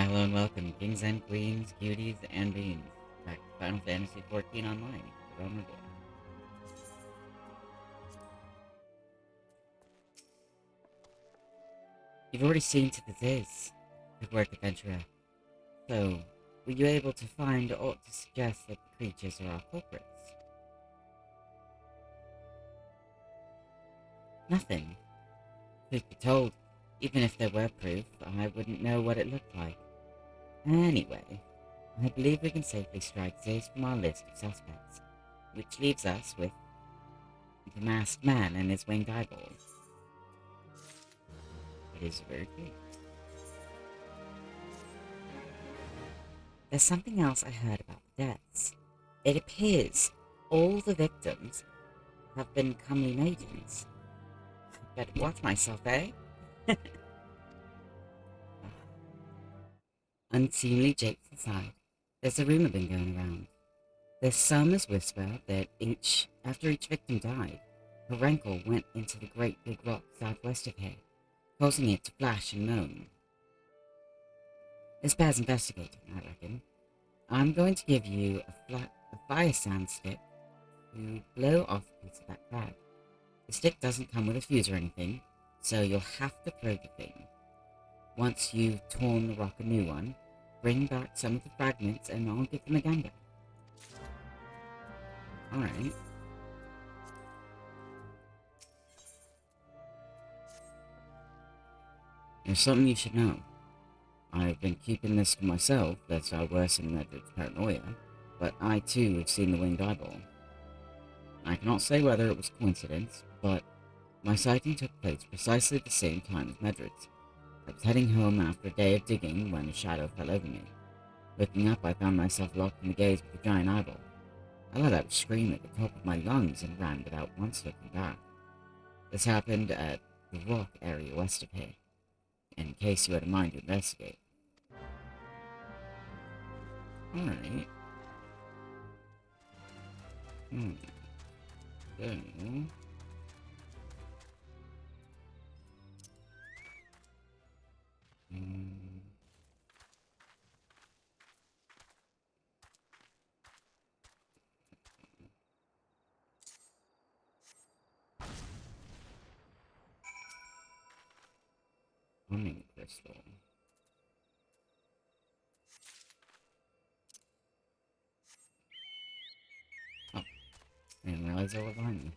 hello and welcome, kings and queens, cuties and beans, back to Final Fantasy XIV Online, Reborn. You've already seen to the days. Good work, adventurer. So, were you able to find aught to suggest that the creatures are our culprits? Nothing. Truth be told, even if there were proof, I wouldn't know what it looked like. Anyway, I believe we can safely strike Zaze from our list of suspects, which leaves us with the masked man and his winged eyeball. It is very good. There's something else I heard about the deaths. It appears all the victims have been comely maidens. Better watch myself, eh? Unseemly japes aside, there's a rumor been going around. There's some as whisper that after each victim died, her rankle went into the great big rock southwest of here, causing it to flash and moan. This bears investigating, I reckon. I'm going to give you a fire sand stick to blow off a piece of that crag. The stick doesn't come with a fuse or anything, so you'll have to throw the thing. Once you've torn the rock a new one, bring back some of the fragments and I'll give them a gander. Alright. There's something you should know. I've been keeping this to myself lest I worsen Medred's paranoia, but I too have seen the winged eyeball. I cannot say whether it was coincidence, but my sighting took place precisely at the same time as Medred's. I was heading home after a day of digging when a shadow fell over me. Looking up, I found myself locked in the gaze with a giant eyeball. I let out a scream at the top of my lungs and ran without once looking back. This happened at the rock area west of here, in case you had a mind to investigate. Alright. So... Humming crystal. Oh, I didn't realize they were behind me.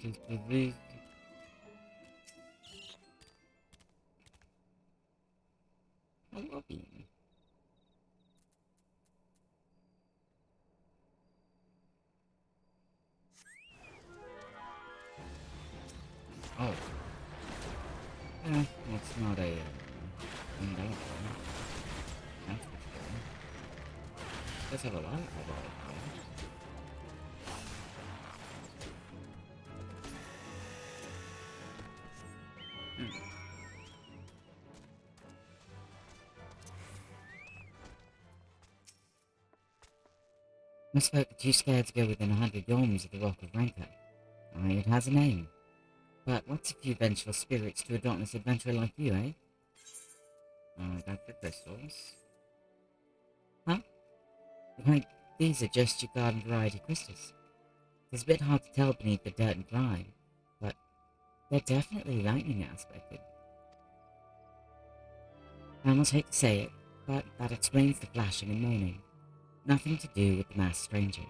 It is believed. I love you. Oh. It's not a winged eyeball. That's for sure. It does have a lot of eyeballs, though. Must folk are too scared to go within 100 yalms of the Rock of Rancor. Aye, it has a name. But what's a few vengeful spirits to a dauntless adventurer like you, eh? I got the crystals. Huh? Why, these are just your garden variety crystals. It's a bit hard to tell beneath the dirt and grime, but they're definitely lightning aspected. I almost hate to say it, but that explains the flashing and moaning. Nothing to do with the masked stranger.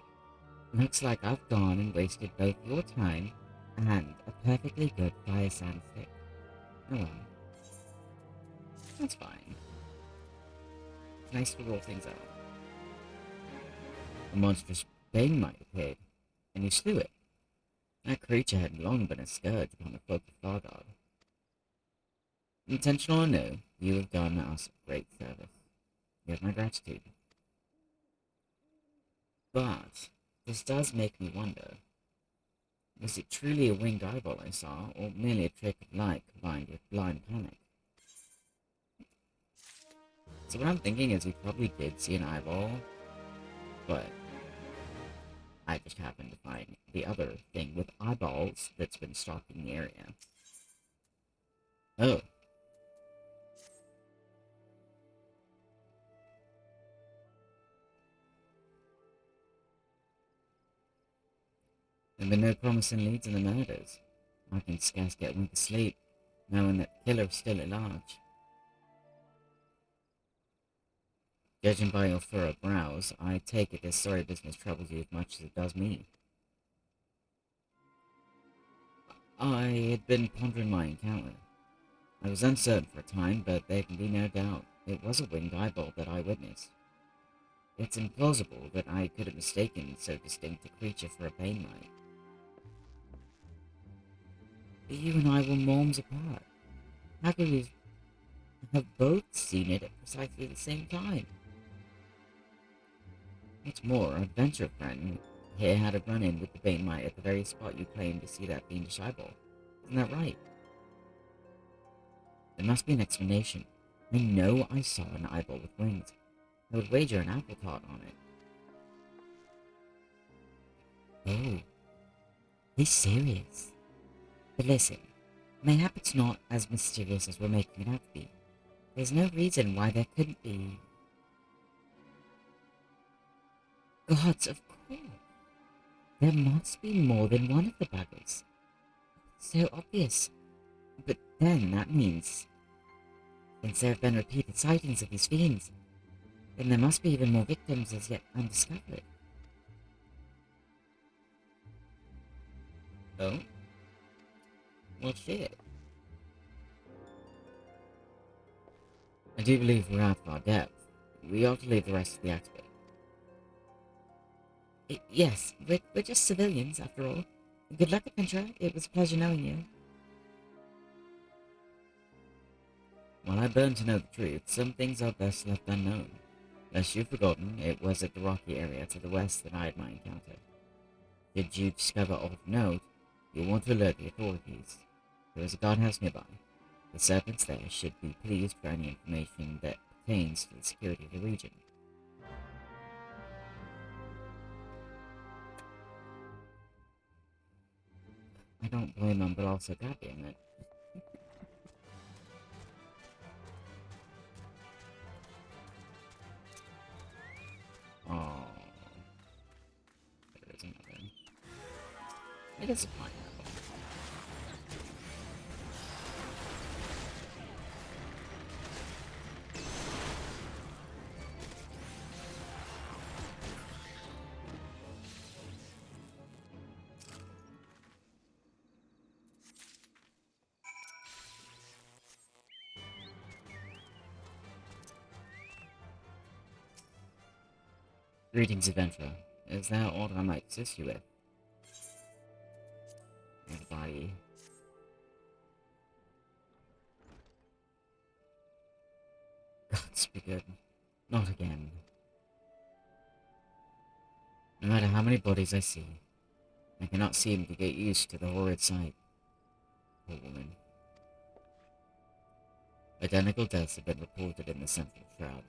Looks like I've gone and wasted both your time and a perfectly good fire sand stick. Oh well. That's fine. It's nice to roll things out. A monstrous bane might appeared, and you slew it. That creature had long been a scourge upon the folk of Fargard. Intentional or no, you have done us a great service. You have my gratitude. But this does make me wonder, was it truly a winged eyeball I saw, or merely a trick of light combined with blind panic? So what I'm thinking is we probably did see an eyeball, but I just happened to find the other thing with eyeballs that's been stalking the area. Oh. There have been no promising leads in the murders. I can scarce get one to sleep, knowing that the killer is still at large. Judging by your furrowed brows, I take it this sorry business troubles you as much as it does me. I had been pondering my encounter. I was uncertain for a time, but there can be no doubt it was a winged eyeball that I witnessed. It's implausible that I could have mistaken so distinct a creature for a pain mite. You and I were moms apart. How could we have both seen it at precisely the same time? What's more, our adventure friend here had a run-in with the Bane Mite at the very spot you claimed to see that fiendish eyeball. Isn't that right? There must be an explanation. I know I saw an eyeball with wings. I would wager an apple tart on it. Oh, he's serious. But listen, mayhap it's not as mysterious as we're making it out to be. There's no reason why there couldn't be. Gods, of course. There must be more than one of the buggers. So obvious. But then that means, since there have been repeated sightings of these fiends, then there must be even more victims as yet undiscovered. Oh? Well, shit. I do believe we're out of our depth. We ought to leave the rest to the expert. Yes, we're just civilians, after all. Good luck, adventurer. It was a pleasure knowing you. While I burn to know the truth, some things are best left unknown. Lest you've forgotten, it was at the rocky area to the west that I had my encounter. Did you discover aught of note, you'll want to alert the authorities. There is a guardhouse nearby. The serpents there should be pleased for any information that pertains to the security of the region. I don't blame them, but also goddamn it. Oh, there isn't nothing. I guess it's fine. Greetings, adventurer. Is there aught I might assist you with? Everybody. Gods be good. Not again. No matter how many bodies I see, I cannot seem to get used to the horrid sight. Poor woman. Identical deaths have been reported in the central shroud,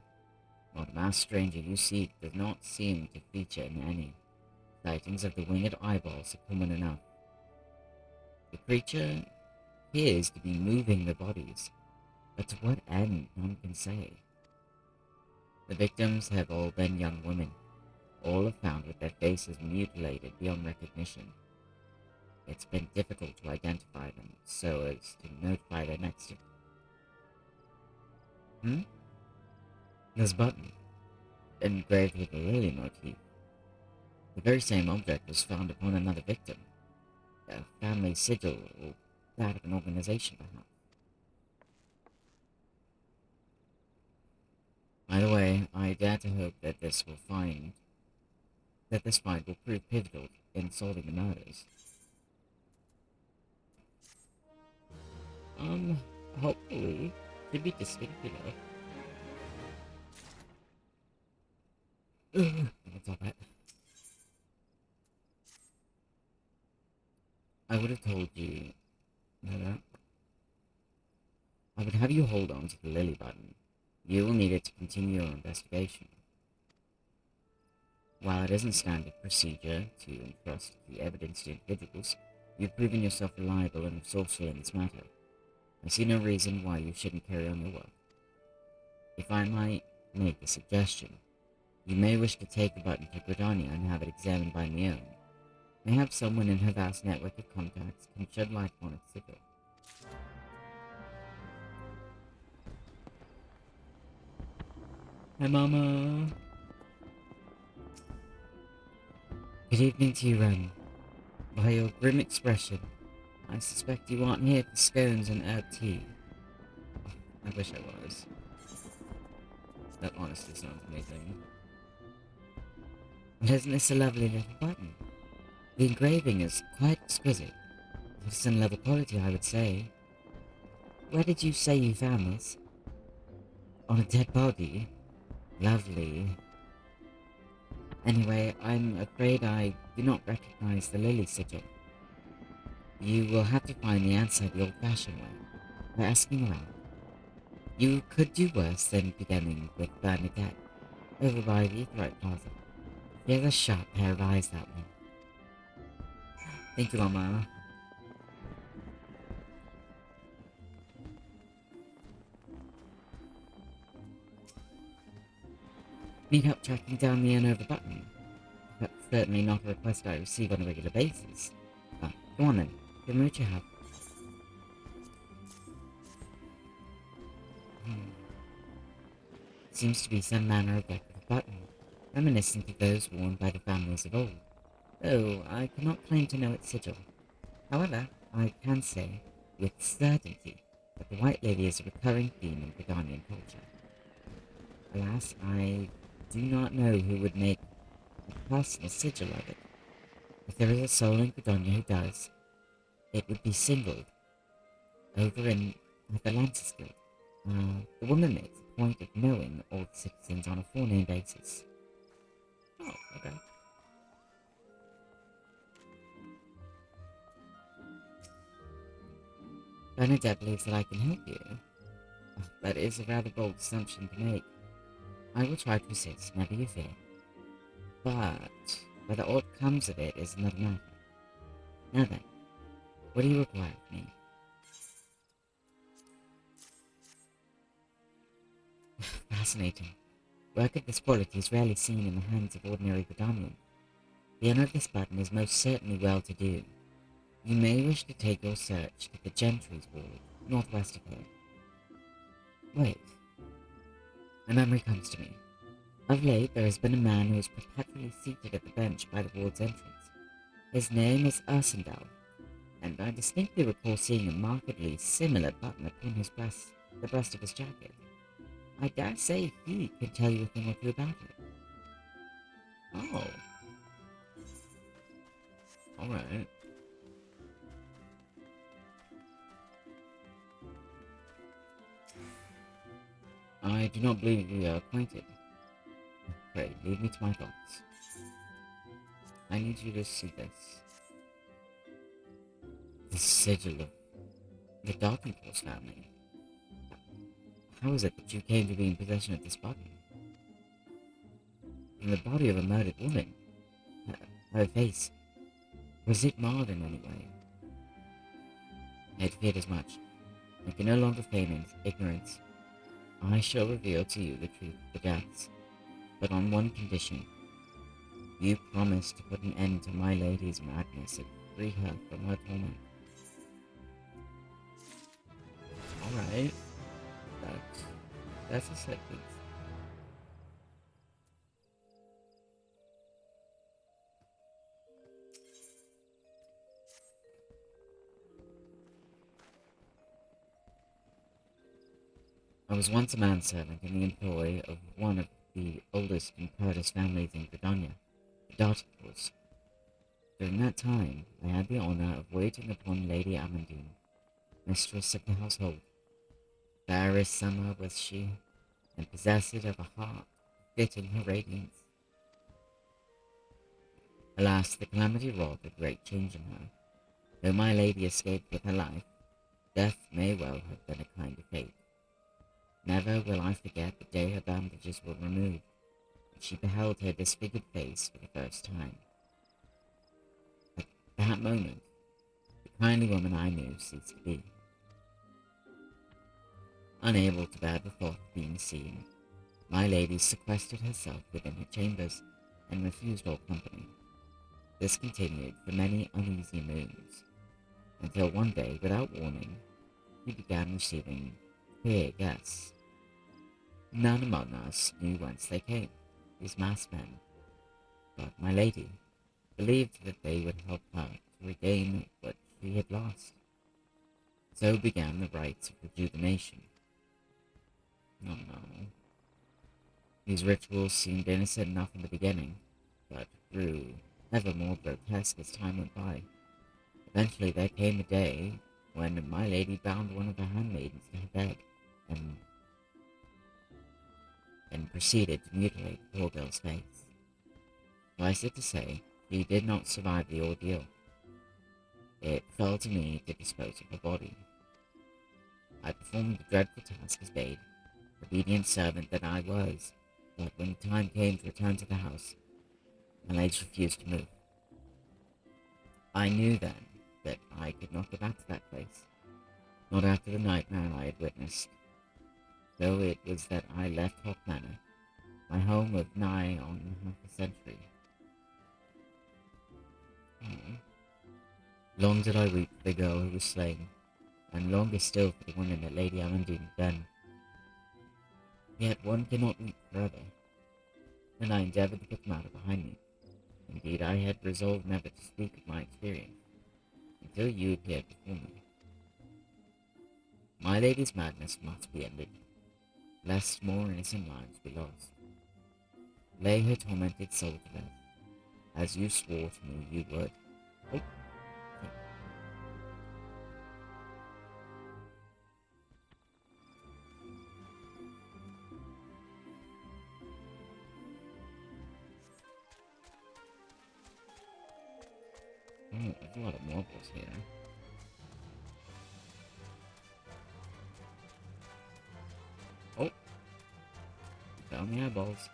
while the masked stranger you seek does not seem to feature in any. Sightings of the winged eyeballs are common enough. The creature appears to be moving the bodies, but to what end, none can say. The victims have all been young women. All are found with their faces mutilated beyond recognition. It's been difficult to identify them so as to notify their next of. This button, engraved with a lily motif. The very same object was found upon another victim. A family sigil, or that of an organization, perhaps. Either way, I dare to hope that this find will prove pivotal in solving the murders. hopefully, should be distinctive enough. What's up, I would have told you that I would have you hold on to the lily button. You will need it to continue your investigation. While it isn't standard procedure to entrust the evidence to individuals, you've proven yourself reliable and resourceful in this matter. I see no reason why you shouldn't carry on your work. If I might make a suggestion, you may wish to take the button to Gridania and have it examined by my own. Mayhap someone in her vast network of contacts can shed light on its sigil. Hi, Mama. Good evening to you, Ren. By your grim expression, I suspect you aren't here for scones and herb tea. Oh, I wish I was. That honestly sounds amazing. But isn't this a lovely little button? The engraving is quite exquisite. Citizen level quality, I would say. Where did you say you found this? On a dead body? Lovely. Anyway, I'm afraid I do not recognize the lily sigil. You will have to find the answer the old-fashioned way, by asking around. You could do worse than beginning with Bernadette, over by the Aetheryte Plaza. She has a sharp pair of eyes, that one. Thank you, Mama. Need help tracking down the Unova button? That's certainly not a request I receive on a regular basis. Go on then. Give me what you have. Seems to be some manner of decorative button, reminiscent of those worn by the families of old, though I cannot claim to know its sigil. However, I can say, with certainty, that the White Lady is a recurring theme in Gridanian culture. Alas, I do not know who would make a personal sigil of it. If there is a soul in Gridania who does, it would be singled over in the Lancers Guild. The woman makes a point of knowing all the citizens on a full name basis. Oh, okay. Bernadette believes that I can help you. That is a rather bold assumption to make. I will try to assist, never you fear. But whether aught comes of it is another matter. Now then, what do you require of me? Fascinating. Work of this quality is rarely seen in the hands of ordinary Gridanians. The owner of this button is most certainly well-to-do. You may wish to take your search to the Gentry's Ward, northwest of here. Wait. A memory comes to me. Of late, there has been a man who is perpetually seated at the bench by the ward's entrance. His name is Ursendal, and I distinctly recall seeing a markedly similar button upon his breast, the breast of his jacket. I dare say he can tell you a thing or two about it. Oh. Alright. I do not believe we are acquainted. Pray, leave me to my thoughts. I need you to see this. The sigil of the Darkenforce family. How is it that you came to be in possession of this button? From the body of a murdered woman? Her face. Was it marred in any way? I had feared as much. I can no longer feign ignorance. I shall reveal to you the truth of the deaths, but on one condition. You promise to put an end to my lady's madness and free her from her torment. Alright. That's a set piece. I was once a manservant in the employ of one of the oldest and proudest families in Gridania, the Darkenforce. During that time, I had the honor of waiting upon Lady Amandine, mistress of the household. Fair as summer was she, and possessed of a heart fitting her radiance. Alas, the calamity wrought a great change in her. Though my lady escaped with her life, death may well have been a kind of fate. Never will I forget the day her bandages were removed, and she beheld her disfigured face for the first time. At that moment, the kindly woman I knew ceased to be. Unable to bear the thought of being seen, my lady sequestered herself within her chambers and refused all company. This continued for many uneasy moons, until one day, without warning, we began receiving queer guests. None among us knew whence they came, these masked men, but my lady believed that they would help her to regain what she had lost. So began the rites of rejuvenation. Oh no. These rituals seemed innocent enough in the beginning, but grew ever more grotesque as time went by. Eventually there came a day when my lady bound one of her handmaidens to her bed and proceeded to mutilate the poor girl's face. Suffice it to say, she did not survive the ordeal. It fell to me to dispose of her body. I performed the dreadful task as bade, obedient servant that I was, but when the time came to return to the house, my legs refused to move. I knew then that I could not go back to that place, not after the nightmare I had witnessed. So it was that I left Hawk Manor, my home of nigh on half a century. Oh. Long did I weep for the girl who was slain, and longer still for the woman that Lady Amandine had been. Yet one cannot weep forever, and I endeavoured to put the matter behind me. Indeed, I had resolved never to speak of my experience, until you appeared before me. My lady's madness must be ended, lest more innocent lives be lost. Lay her tormented soul to rest, as you swore to me you would. Oh. Oh, there's a lot of marbles here. Oh! Down the eyeballs.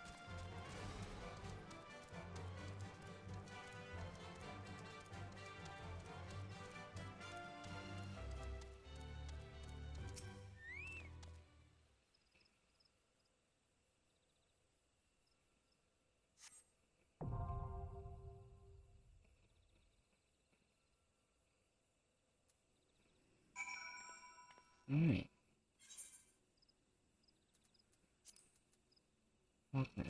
Alright. Okay.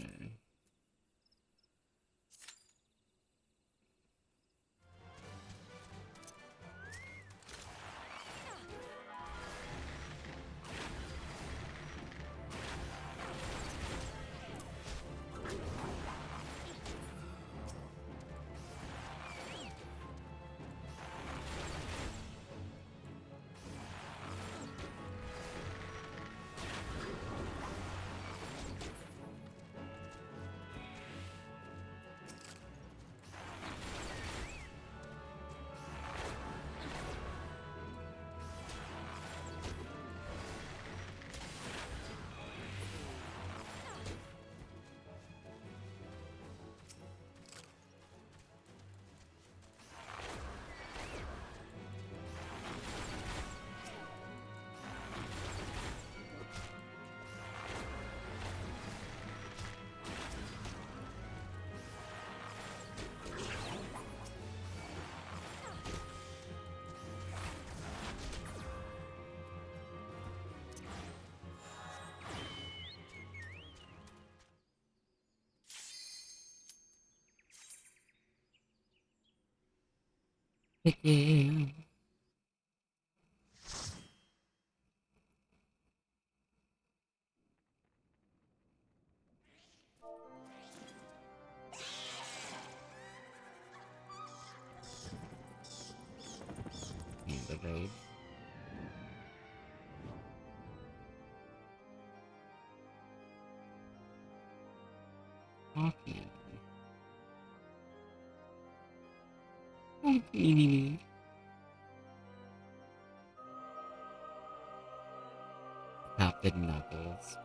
Yeah. The raid. Hawkman. Oh, me. Captain Knuckles.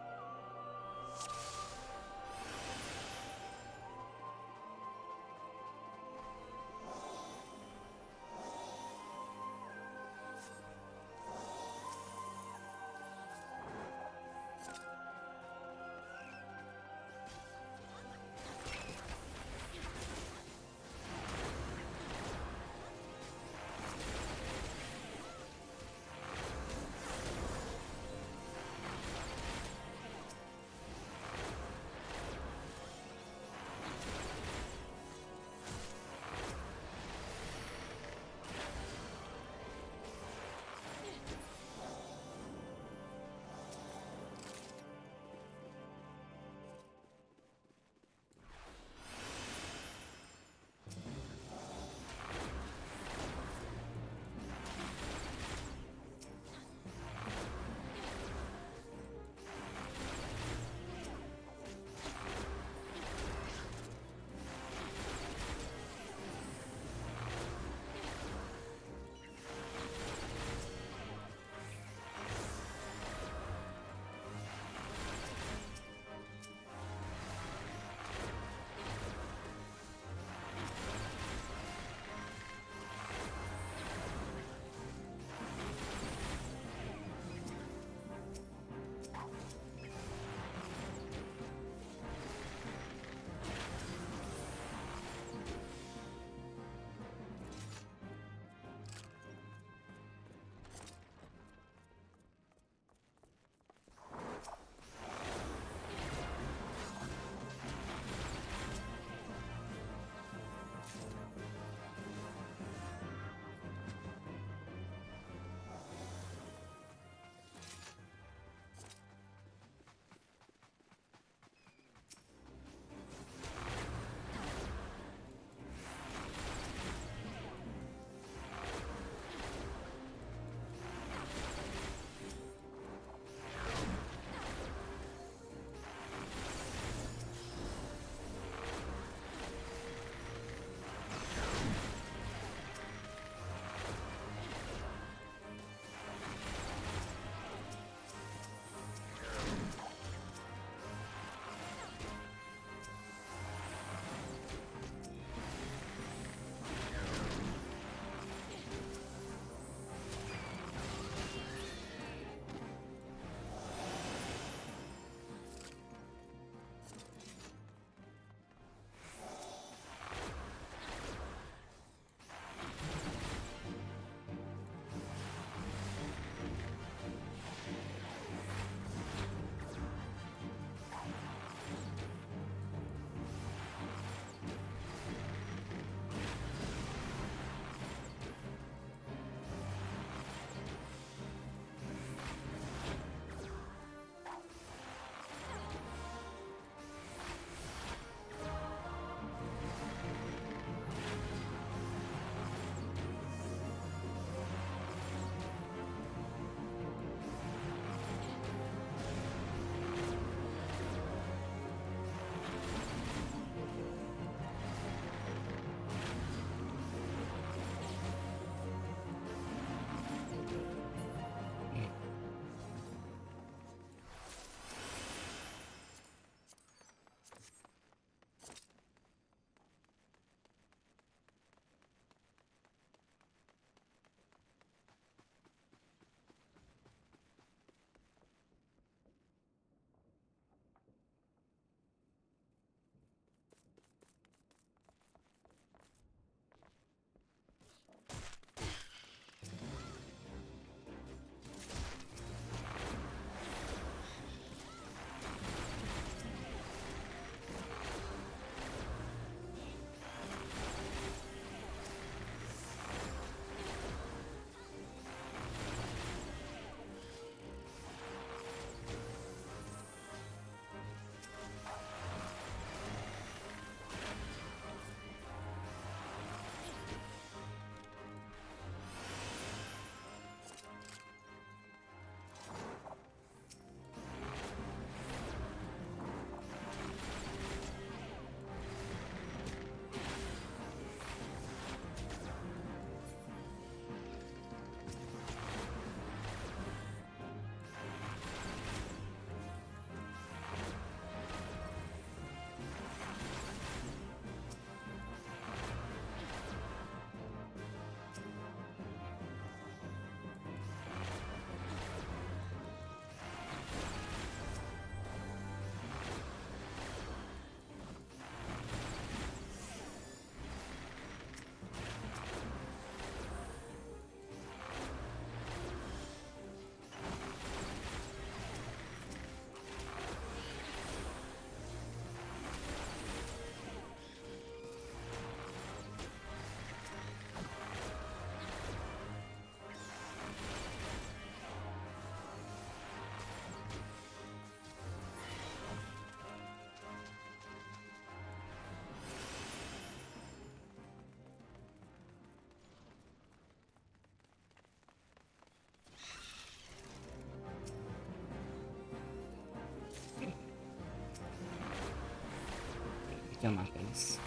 on my face.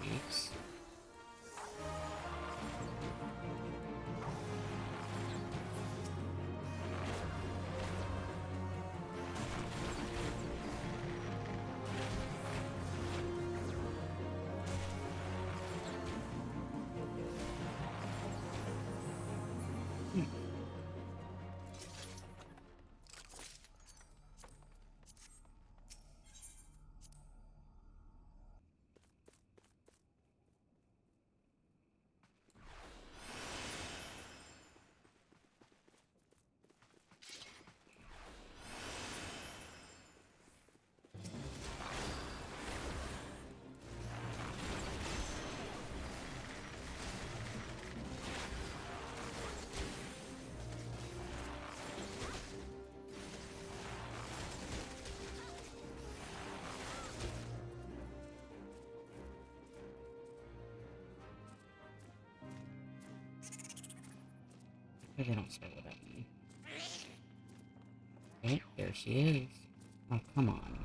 Oops. But they don't spell it out me. Oh, there she is. Oh, come on.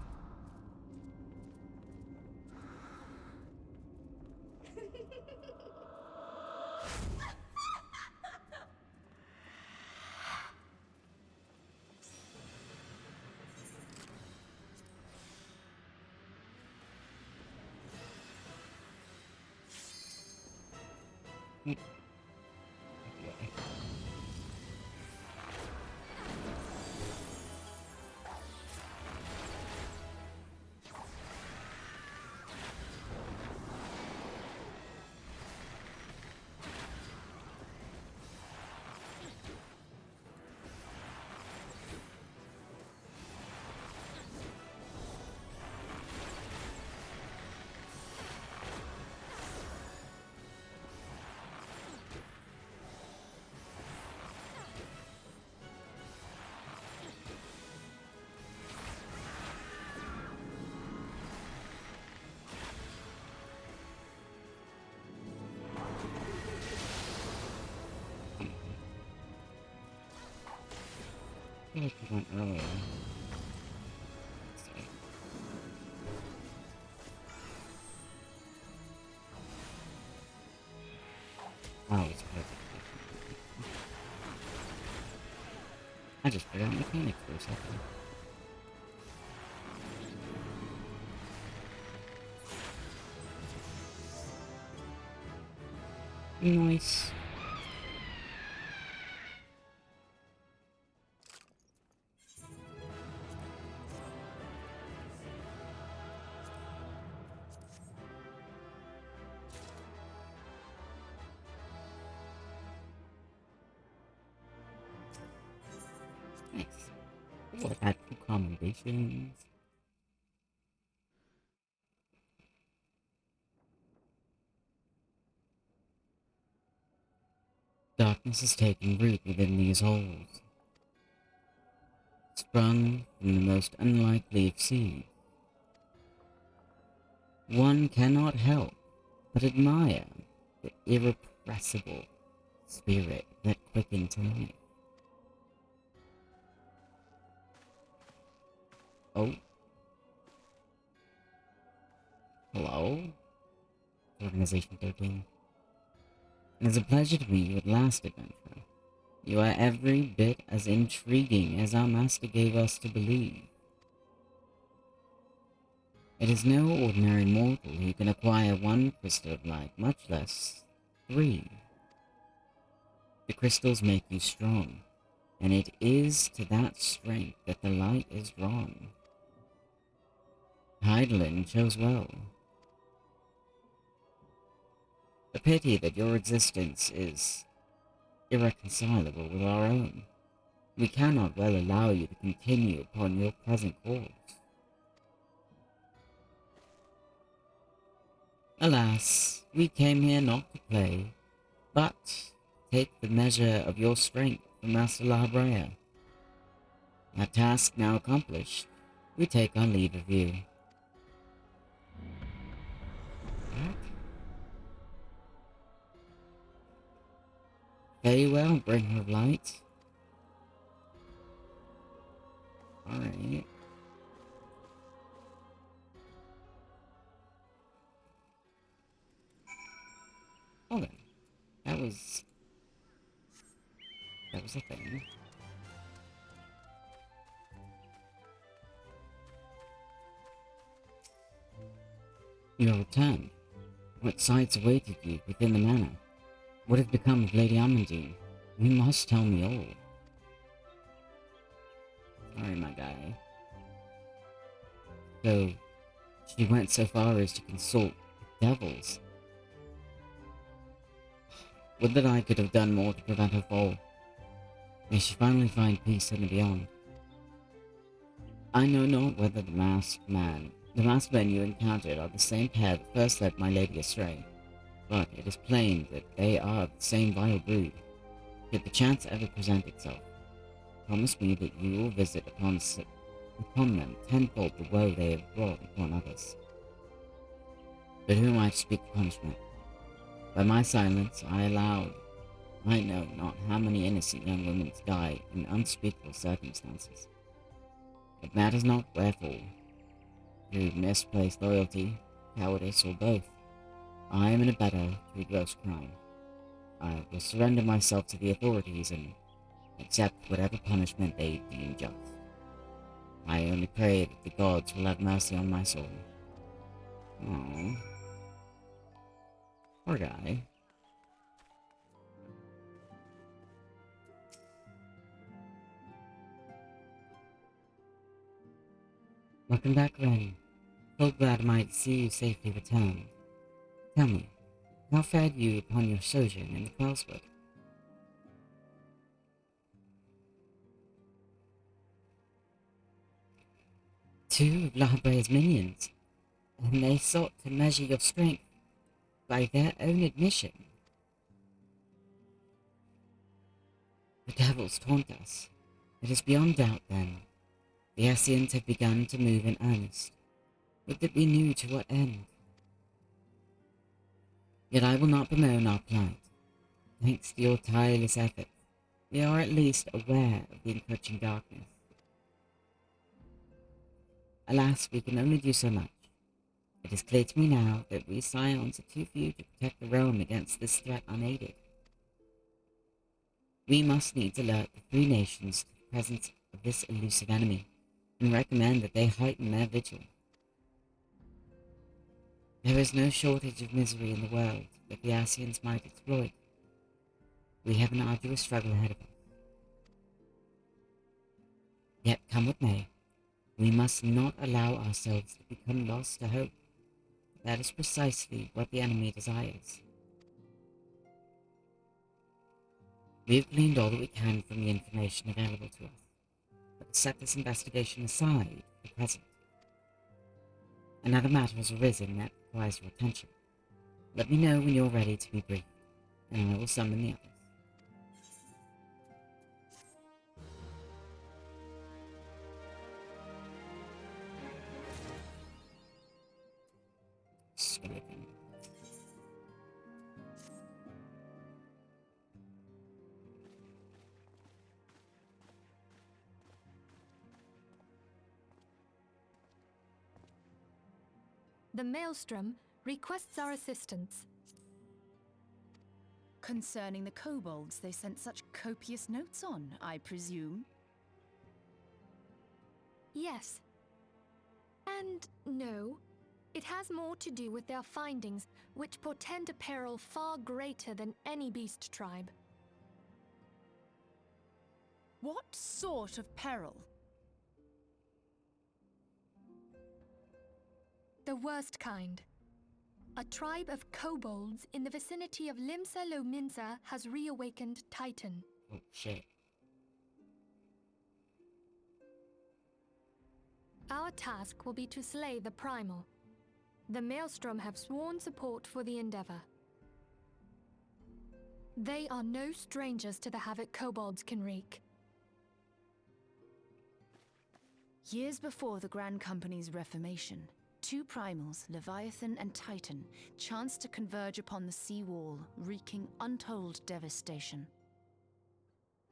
Okay. I feel like we went earlier. Let's see. Oh, it's perfect. I just forgot mechanics for a second. Nice. Nice. Oh, I've had 2 commendations. Darkness is taking root within these holes, sprung from the most unlikely of seeds. One cannot help but admire the irrepressible spirit that quickens life. Oh. Hello? Organization 13. It is a pleasure to meet you at last, adventurer. You are every bit as intriguing as our master gave us to believe. It is no ordinary mortal who can acquire one crystal of light, much less 3. The crystals make you strong, and it is to that strength that the light is drawn. Heidelin chose well. A pity that your existence is irreconcilable with our own. We cannot well allow you to continue upon your present course. Alas, we came here not to play, but take the measure of your strength from Master Eorzea. That task now accomplished, we take our leave of you. What? Farewell, bringer of light. Alright. Hold on. That was a thing. You have returned. What sights awaited you within the manor? What had become of Lady Amandine? You must tell me all. Sorry, my guy. So, she went so far as to consult with devils. Would that I could have done more to prevent her fall. May she finally find peace in the beyond. I know not whether the masked men you encountered are the same pair that first led my lady astray, but it is plain that they are of the same vile brood. Should the chance ever present itself, promise me that you will visit upon them tenfold the woe they have brought upon others. But who am I to speak of punishment? By my silence, I know not how many innocent young women die in unspeakable circumstances. It matters not wherefore, through misplaced loyalty, cowardice, or both. I am an abettor to a gross crime. I will surrender myself to the authorities and accept whatever punishment they deem just. I only pray that the gods will have mercy on my soul. Oh, poor guy. Welcome back, Ren. So glad am I to see you safely returned. Tell me, how fared you upon your sojourn in the Quellswood? 2 of Eorzrea's minions, and they sought to measure your strength by their own admission. The devils taunt us. It is beyond doubt, then. The Ascians have begun to move in earnest. Would that we knew to what end. Yet I will not bemoan our plight. Thanks to your tireless efforts, we are at least aware of the encroaching darkness. Alas, we can only do so much. It is clear to me now that we Scions are too few to protect the realm against this threat unaided. We must needs alert the 3 nations to the presence of this elusive enemy, and recommend that they heighten their vigil. There is no shortage of misery in the world that the Ascians might exploit. We have an arduous struggle ahead of us. Yet, come what may, we must not allow ourselves to become lost to hope. That is precisely what the enemy desires. We have gleaned all that we can from the information available to us, but to set this investigation aside for the present. Another matter has arisen that requires your attention. Let me know when you're ready to be briefed, and I will summon the others. Skeleton. The Maelstrom requests our assistance. Concerning the kobolds they sent such copious notes on, I presume? Yes. And no. It has more to do with their findings, which portend a peril far greater than any beast tribe. What sort of peril? The worst kind. A tribe of kobolds in the vicinity of Limsa Lominsa has reawakened Titan. Oh, shit. Our task will be to slay the Primal. The Maelstrom have sworn support for the endeavor. They are no strangers to the havoc kobolds can wreak. Years before the Grand Company's reformation, two primals, Leviathan and Titan, chanced to converge upon the sea wall, wreaking untold devastation.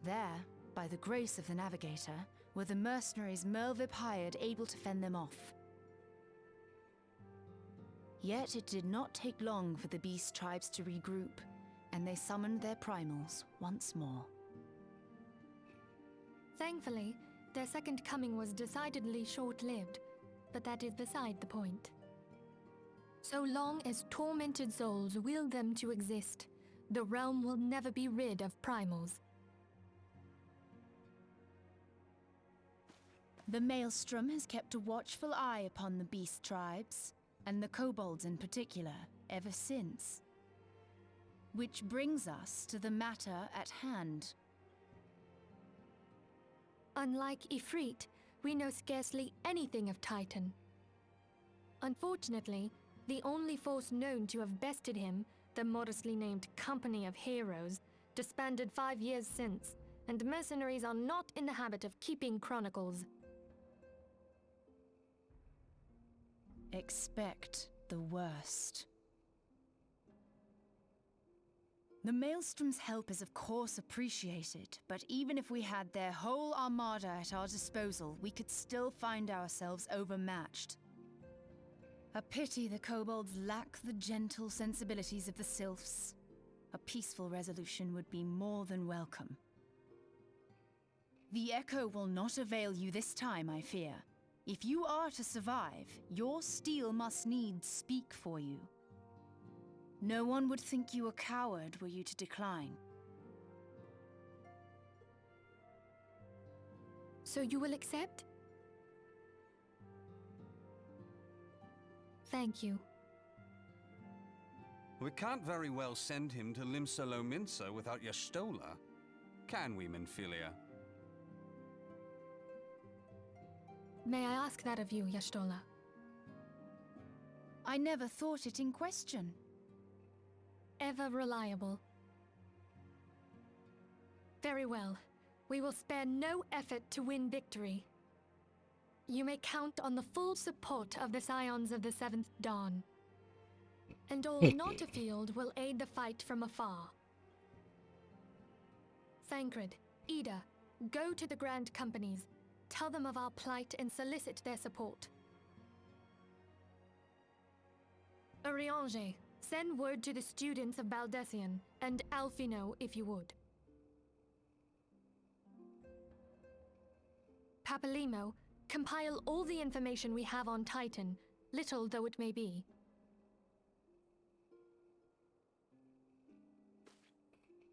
There, by the grace of the Navigator, were the mercenaries Merlvip hired able to fend them off. Yet it did not take long for the beast tribes to regroup, and they summoned their primals once more. Thankfully, their second coming was decidedly short-lived, but that is beside the point. So long as tormented souls will them to exist, the realm will never be rid of primals. The Maelstrom has kept a watchful eye upon the beast tribes, and the kobolds in particular, ever since. Which brings us to the matter at hand. Unlike Ifrit, we know scarcely anything of Titan. Unfortunately, the only force known to have bested him, the modestly named Company of Heroes, disbanded 5 years since, and mercenaries are not in the habit of keeping chronicles. Expect the worst. The Maelstrom's help is of course appreciated, but even if we had their whole armada at our disposal, we could still find ourselves overmatched. A pity the kobolds lack the gentle sensibilities of the sylphs. A peaceful resolution would be more than welcome. The echo will not avail you this time, I fear. If you are to survive, your steel must needs speak for you. No one would think you a coward were you to decline. So you will accept? Thank you. We can't very well send him to Limsa Lominsa without Y'shtola, can we, Minfilia? May I ask that of you, Y'shtola? I never thought it in question. Ever reliable. Very well. We will spare no effort to win victory. You may count on the full support of the Scions of the Seventh Dawn. And all not afield will aid the fight from afar. Thancred, Ida, go to the Grand Companies, tell them of our plight and solicit their support. Eorzea, send word to the students of Baldessian, and Alfino if you would. Papalimo, compile all the information we have on Titan, little though it may be.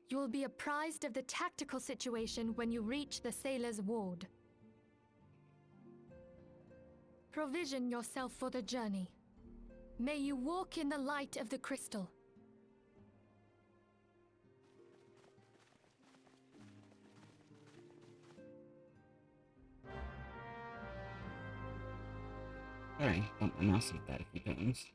You will be apprised of the tactical situation when you reach the Sailor's Ward. Provision yourself for the journey. May you walk in the light of the crystal. Sorry, bump my mouse like that a few times.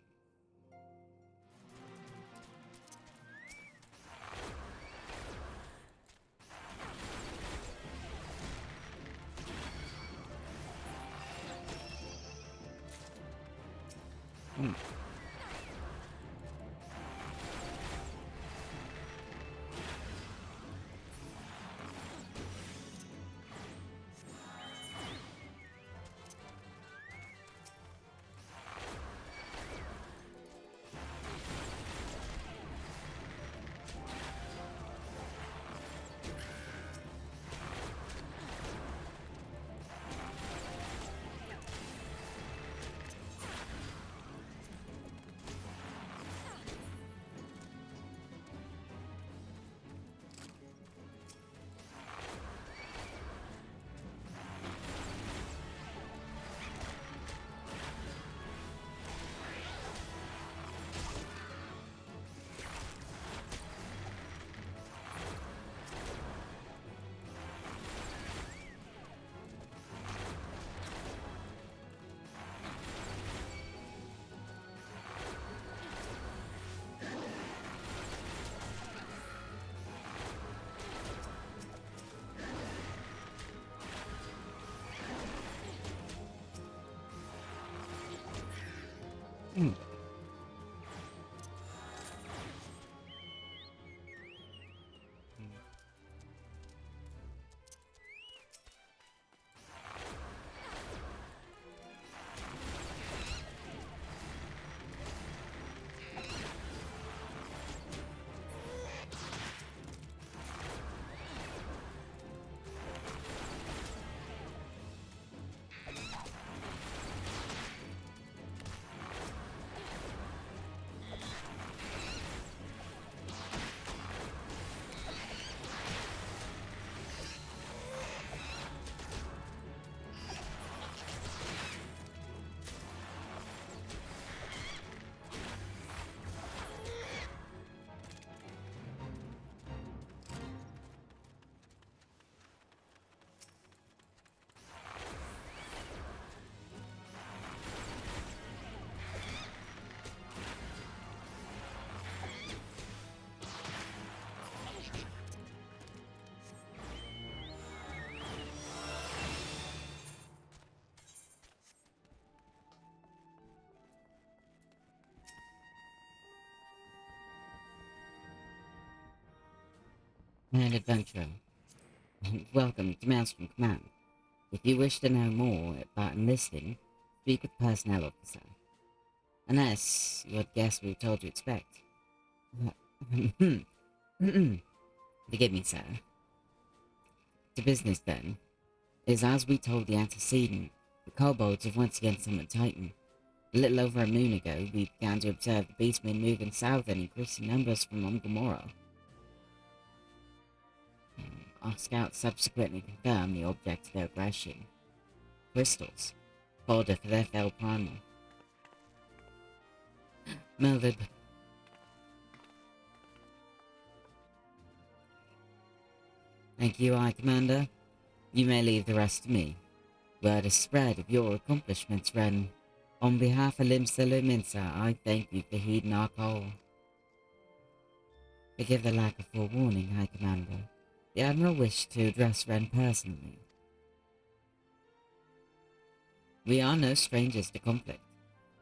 Hmm. And adventurer, welcome to Maelstrom Command. If you wish to know more about enlisting, speak with the personnel officer. Unless you had guessed we were told to expect. Forgive me, sir. To business, then. It is as we told the antecedent. The kobolds have once again summoned Titan. A little over a moon ago, we began to observe the beastmen moving south and increasing numbers from Gomorrah. Our scouts subsequently confirmed the object of their aggression. Crystals. Fodder for their fell primal. Melvib. Thank you, High Commander. You may leave the rest to me. Word is spread of your accomplishments, Ren. On behalf of Limsa, I thank you for heeding our call. Forgive the lack of forewarning, High Commander. The Admiral wished to address Ren personally. We are no strangers to conflict.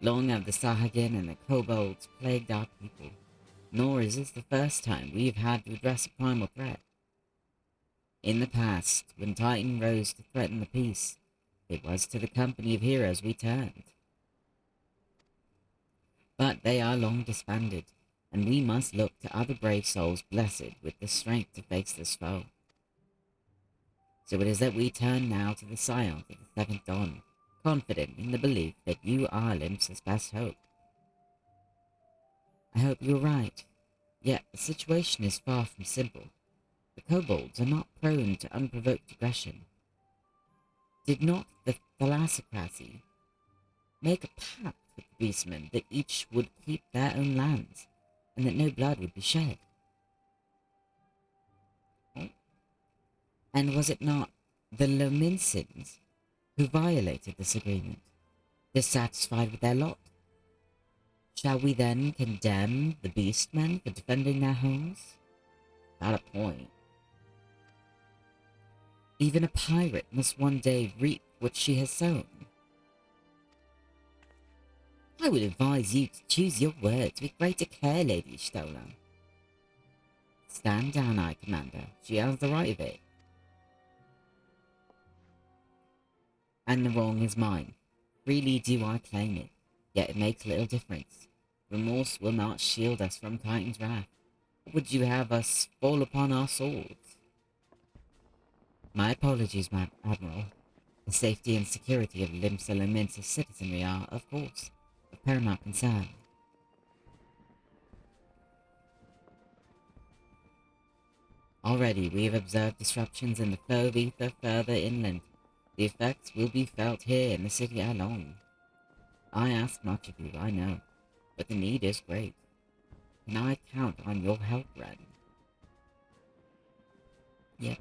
Long have the Sahagin and the Kobolds plagued our people, nor is this the first time we have had to address a primal threat. In the past, when Titan rose to threaten the peace, it was to the company of heroes we turned. But they are long disbanded, and we must look to other brave souls blessed with the strength to face this foe. So it is that we turn now to the scions of the Seventh Dawn, confident in the belief that you are Limsa's best hope. I hope you're right, yet the situation is far from simple. The kobolds are not prone to unprovoked aggression. Did not the thalassocracy make a pact with the beastmen that each would keep their own lands, and that no blood would be shed? And was it not the Lominsins who violated this agreement, dissatisfied with their lot? Shall we then condemn the beastmen for defending their homes? Not a point. Even a pirate must one day reap what she has sown. I would advise you to choose your words with greater care, Lady Stola. Stand down, High Commander. She has the right of it. And the wrong is mine. Freely do I claim it, yet it makes little difference. Remorse will not shield us from Titan's wrath. Or would you have us fall upon our swords? My apologies, Admiral. The safety and security of Limsa citizenry are, of course, of paramount concern. Already we have observed disruptions in the flow of ether further inland. The effects will be felt here in the city alone. I ask much of you, I know, but the need is great. Can I count on your help, Ren? Yep.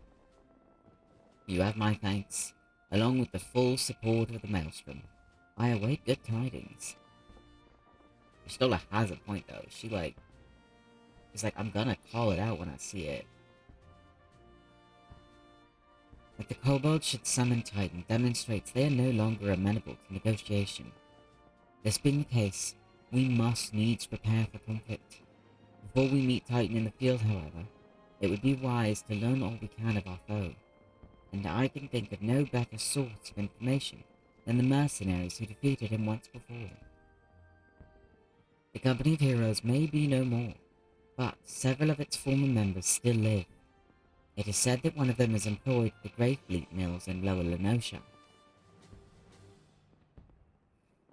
You have my thanks, along with the full support of the Maelstrom. I await good tidings. Stola has a point, though. She's like, I'm gonna call it out when I see it. That the kobolds should summon Titan demonstrates they are no longer amenable to negotiation. This being the case, We must needs prepare for conflict. Before we meet Titan in the field, however, it would be wise to learn all we can of our foe. And I can think of no better source of information than the mercenaries who defeated him once before. The Company of Heroes may be no more, but several of its former members still live. It is said that one of them is employed at the Grey Fleet mills in Lower Lenosha.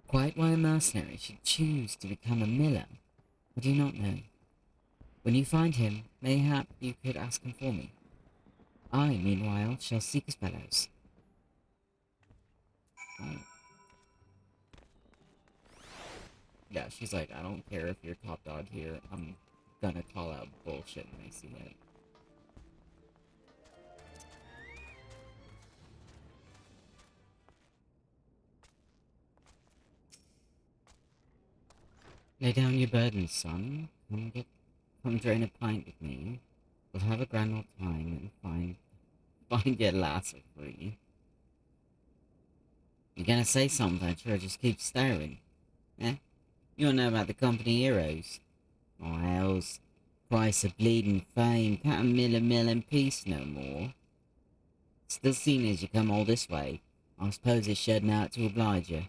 Quite why a mercenary should choose to become a miller, I do not know. When you find him, mayhap you could ask him for me. I, meanwhile, shall seek his fellows. Oh. Yeah, she's like, I don't care if you're top dog here. I'm gonna call out bullshit when I see it. Lay down your burden, son. Come drain a pint with me. We'll have a grand old time and find your lass for free. You gonna say something, Venture, or just keep staring? Eh? You don't know about the Company Heroes? Oh, hells. Price of bleeding fame. Can't a mill in peace no more. Still seen as you come all this way. I suppose it's shedding out to oblige you.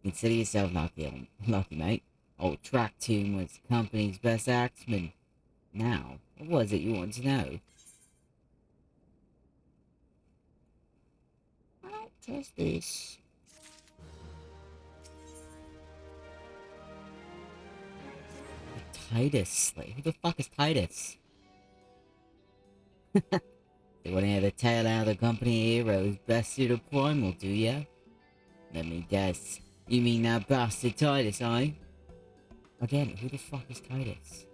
Consider yourself lucky, mate. Old Track Tomb was the company's best axeman. Now, what was it you wanted to know? I don't trust this. Titus? Like, who the fuck is Titus? You wanna hear the tale out of the Company Heroes best suit of primal, do ya? Let me guess. You mean that bastard Titus, eh? Again, who the fuck is Titus?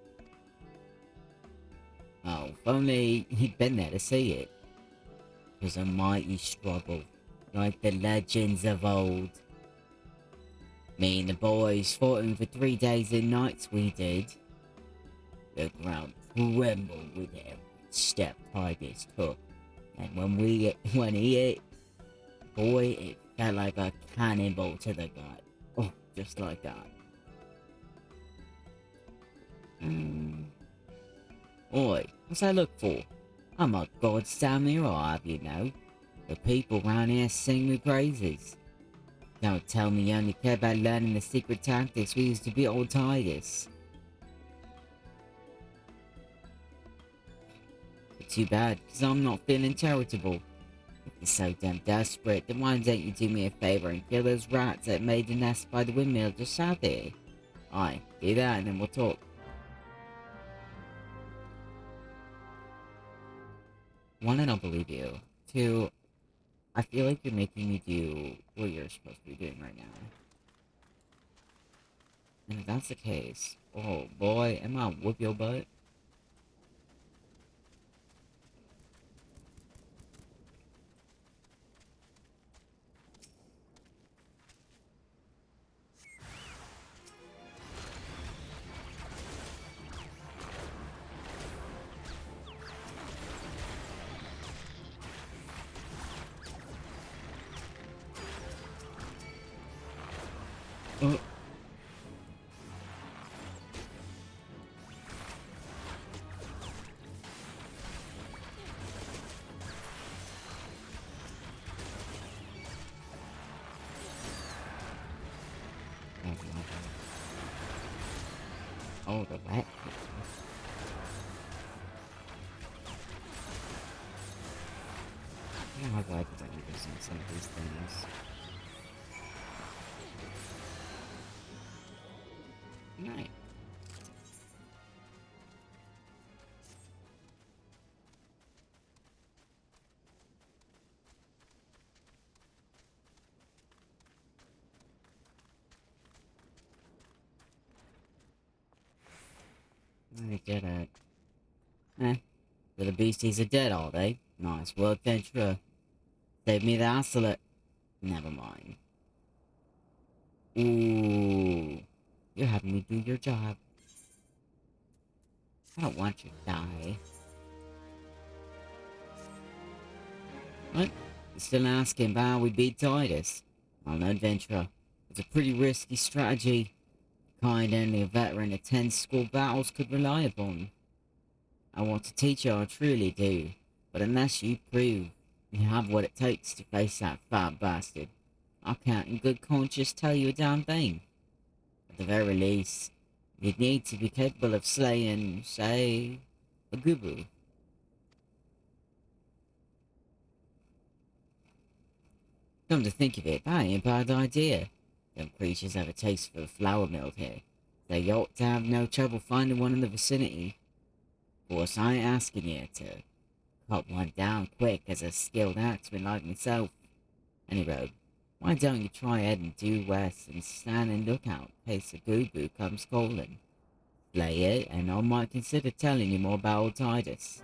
Oh, if only he'd been there to see it. It was a mighty struggle, like the legends of old. Me and the boys fought him for 3 days and nights we did. The ground trembled with every step Titus took. And when he hit, boy, it felt like a cannonball to the gut. Oh, just like that. Oi, what's that look for? I'm a goddamn hero, you know. The people round here sing me praises. Don't tell me you only care about learning the secret tactics we used to beat old Titus. But too bad, because I'm not feeling charitable. If you're so damn desperate, then why don't you do me a favour and kill those rats that made the nest by the windmill just south here? Aye, do that and then we'll talk. One, I don't believe you. Two, I feel like you're making me do what you're supposed to be doing right now. And if that's the case, oh boy, am I whoop your butt? Oh. Oh, the rat. I don't know how I could let you do some of these things. Right. I get it. Eh. So the beasties are dead, are they? Nice work, Ventura. Save me the hassle. Never mind. Ooh. You're having me do your job. I don't want you to die. What? You're still asking about how we beat Titus? I'm no adventurer. It's a pretty risky strategy. kind only a veteran of 10 school battles could rely upon. I want to teach you, I truly do, but unless you prove you have what it takes to face that fat bastard, I can't in good conscience tell you a damn thing. At the very least, you'd need to be capable of slaying, say, a gubu. Come to think of it, that ain't a bad idea. Them creatures have a taste for the flour mill here. They ought to have no trouble finding one in the vicinity. Of course, I ain't asking you to cut one down quick as a skilled axeman like myself. Anyway, why don't you try heading due west and stand in lookout in case a gubu comes calling? Play it, and I might consider telling you more about old Titus.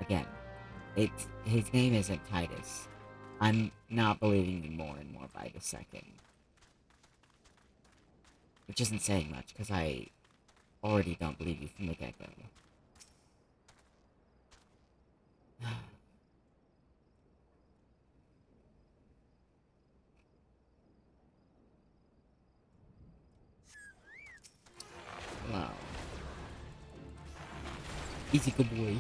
Again, his name isn't Titus. I'm not believing you more and more by the second. Which isn't saying much, because I already don't believe you from the get-go. Wow. Easy, good boy.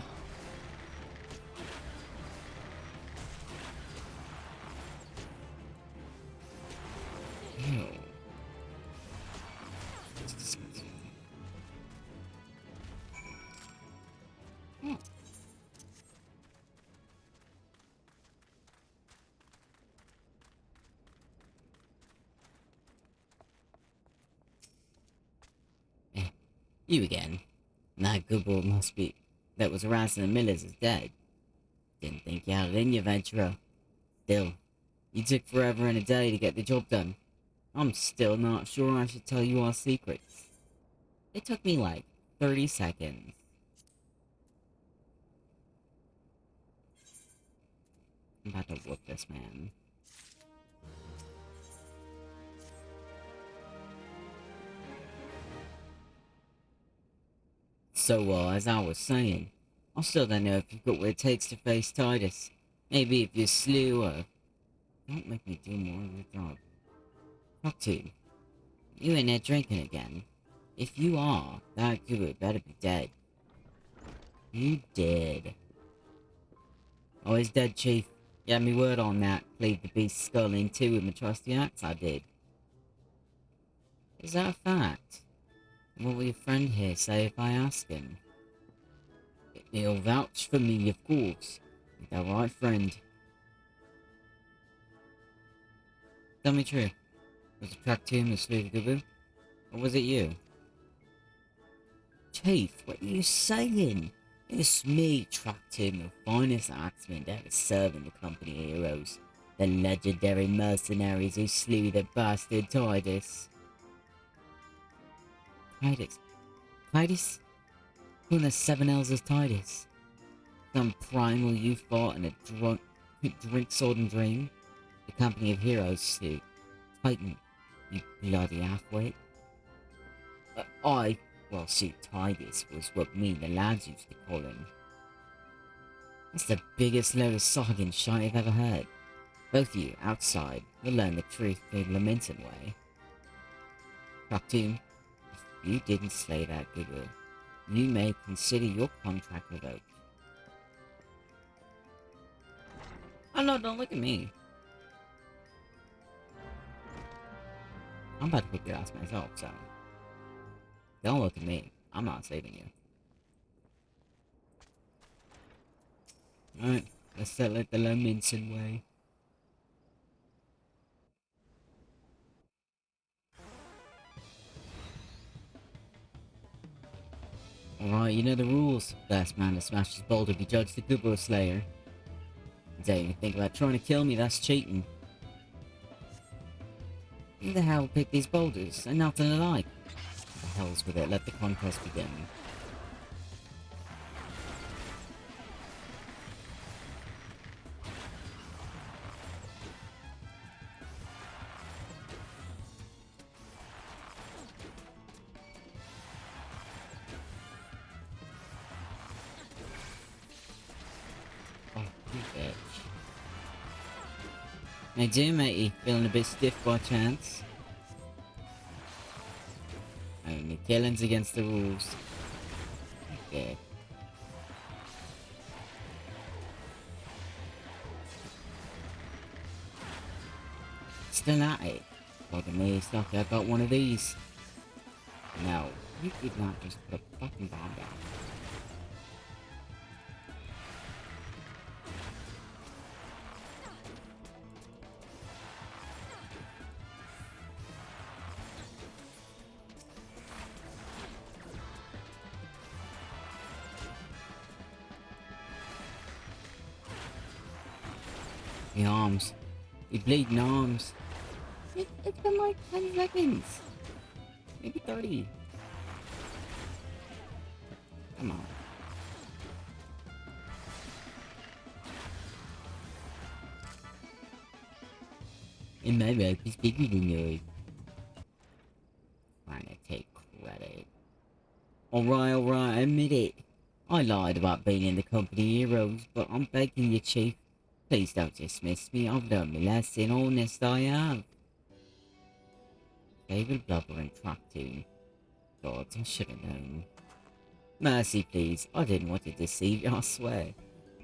Ew. It's disgusting. Oh. You again. That good boy must be... that was harassing the Millers is dead. Didn't think you had it in you, Venturer. Still, you took forever and a day to get the job done. I'm still not sure I should tell you our secrets. It took me like 30 seconds. I'm about to whoop this man. So, as I was saying, I still don't know if you've got what it takes to face Titus. Maybe if you slew or... Don't make me do more of your job. Talk to you. You ain't there drinking again. If you are, that good better be dead. You dead. Oh, he's dead, Chief. You had me word on that. Cleaved the beast's skull in two with my trusty axe, I did. Is that a fact? What will your friend here say if I ask him? He'll vouch for me, of course. Ain't that right, friend? Tell me true. Was it tracked to him who slew the Gubu? Or was it you? Chief, what are you saying? It's me tracked him, the finest axeman that ever served in the company of heroes. The legendary mercenaries who slew the bastard Titus. Titus? Titus? Who in the seven hells is Titus? Some primal you fought in a drink sword and dream? The company of heroes slew Titan, you bloody halfwit. Well, see, Titus was what me and the lads used to call him. That's the biggest load of sogging shite I've ever heard. Both of you, outside, will learn the truth the lamenting way. Proctoon, if you didn't slay that Gubu, you may consider your contract revoked. Oh no, don't look at me. I'm about to whip your ass myself, so... Don't look at me. I'm not saving you. Alright, let's settle it the Lominson way. Alright, you know the rules. Last man to smash his boulder be judged the Gubo Slayer. Don't even think about trying to kill me, that's cheating. Who the hell picked these boulders? They're nothing alike. The hell's with it, let the contest begin. Oh, you bitch. How you doing, matey? Feeling a bit stiff by chance? Only killing's against the rules. Yeah. Still at it. Look at me, it's lucky I got one of these. No, you did not just put a fucking bomb down. The arms. The bleeding arms. It's been like 10 seconds. Maybe 30. Come on. In my life is bigger than yours. Trying to take credit. Alright, admit it. I lied about being in the company heroes, but I'm begging you, Chief. Please don't dismiss me. I've learned my lesson, honest I have. Favorite blubber and track tune. God, I should have known. Mercy, please. I didn't want to deceive you, I swear.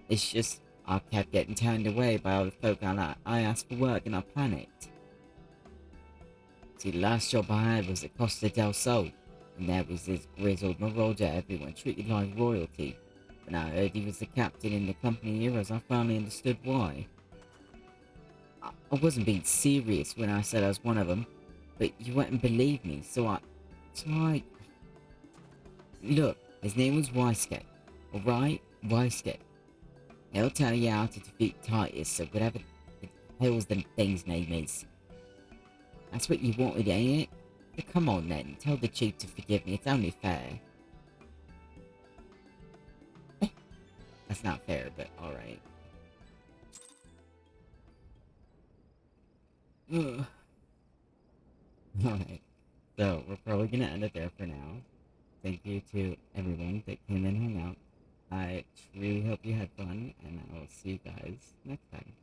It's just, I kept getting turned away by all the folk I asked for work and I panicked. See, the last job I had was at Costa del Sol, and there was this grizzled marauder everyone treated like royalty. When I heard he was the captain in the company heroes, I finally understood why. I wasn't being serious when I said I was one of them, but you wouldn't believe me, so I... Look, his name was Weiskett, alright? Weiskett. He'll tell you how to defeat Titus, or whatever the hell's the thing's name is. That's what you wanted, ain't it? So come on then, tell the Chief to forgive me, it's only fair. That's not fair, but alright. Alright, so we're probably gonna end it there for now. Thank you to everyone that came and hung out. I truly hope you had fun, and I will see you guys next time.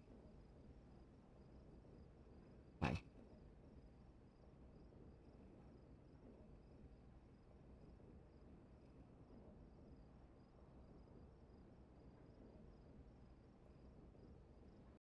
Bye.